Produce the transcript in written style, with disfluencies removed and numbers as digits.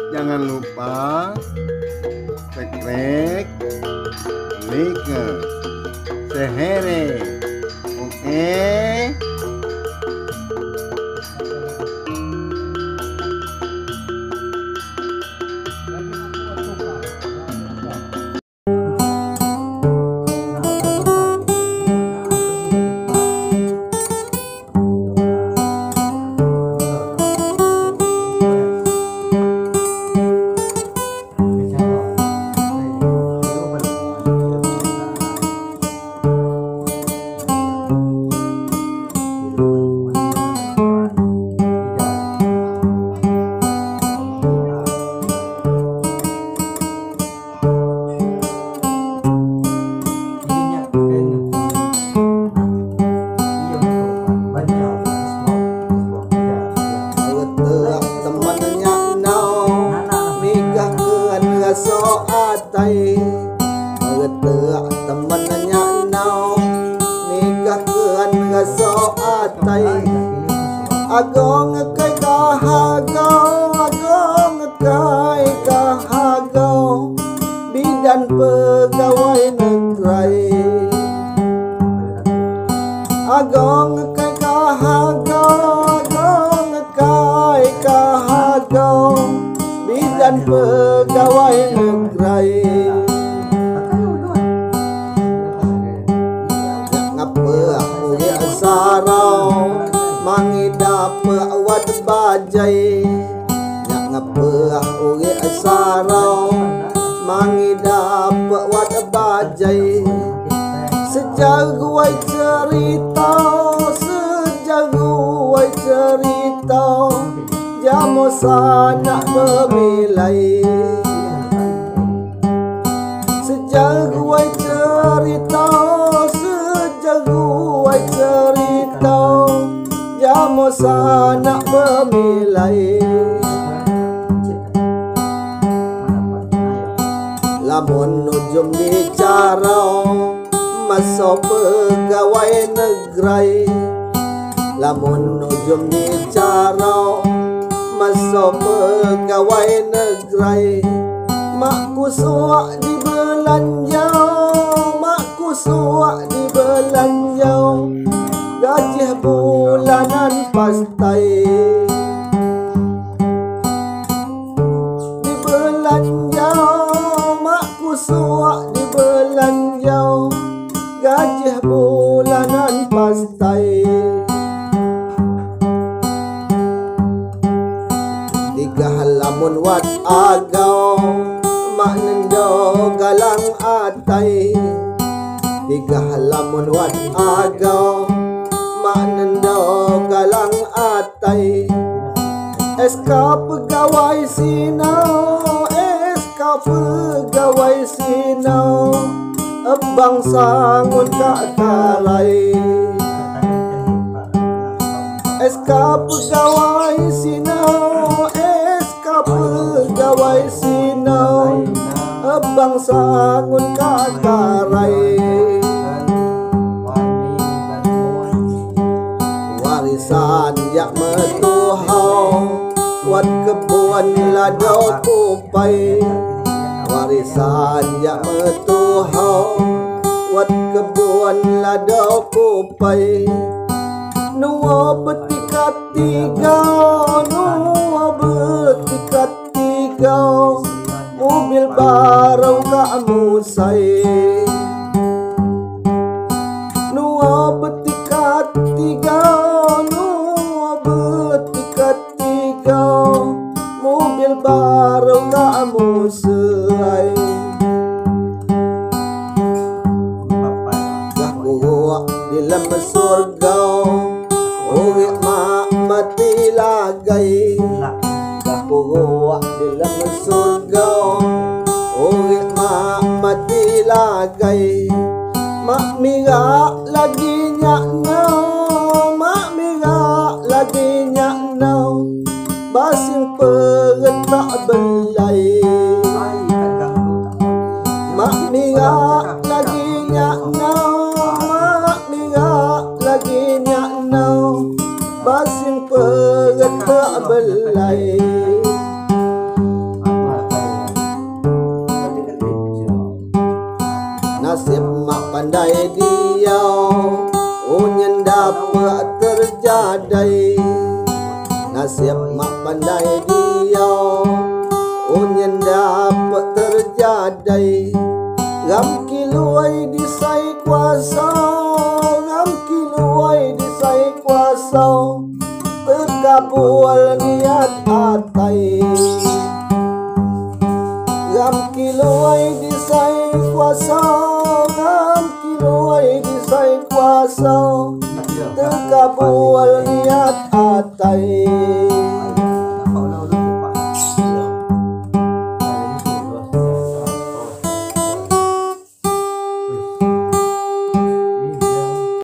Jangan lupa subscribe, like, share. Oke. So atai mengetak temannya nau nikah kean ngaso atai agong ngekai kahagau agong ngekai kahagau bidan pegawai negeri agong ngekai kahagau agong ngekai kahagau bidan pegawai negeri ngapa uya sarau mangida pewat bajai ngapa uya sarau mangida pewat bajai sejaguai cerita sejaguai cerita jamu sanak memilai sejaguai cerita sejaguai cerita jamu sanak memilai lamun nujum bicara masuk pegawai negeri lamun nujum bicara masuk pegawai negeri makku suak di belanjau makku suak di belanjau gaji bulanan pastai di belanjau makku suak di belanjau gaji bulanan pastai lamun wat agau mak nendo galang atai tiga lamun wat agau mak nendo galang atai SK pegawai sinau SK pegawai sinau abang sangun kak kalai SK pegawai sinau pegawai sinau abang sangun kakarai warisan jak metuhau wat kebun ladau kupai warisan jak metuhau wat kebun ladau kupai nuwa betikat tiga nuwa betikat tiga mobil barang kamu say nuwa betikat tiga nuwa betikat tiga mobil barang kamu say gak kuat di dalam surga uri mak mati lagei kapuak di dalam surga uri mak mati lagei mak mira lagi nyaknau mak mira lagi nyaknau basing perut tak belai mak mira lagi nyaknau mak mira lagi nyaknau basing perut tak belai siap mak pandai dia unyen dapat terjadi gham kiluai disai kuasa gham kiluai disai kuasa terkabul niat atai gham kiluai disai kuasa gham kiluai disai kuasa terkabul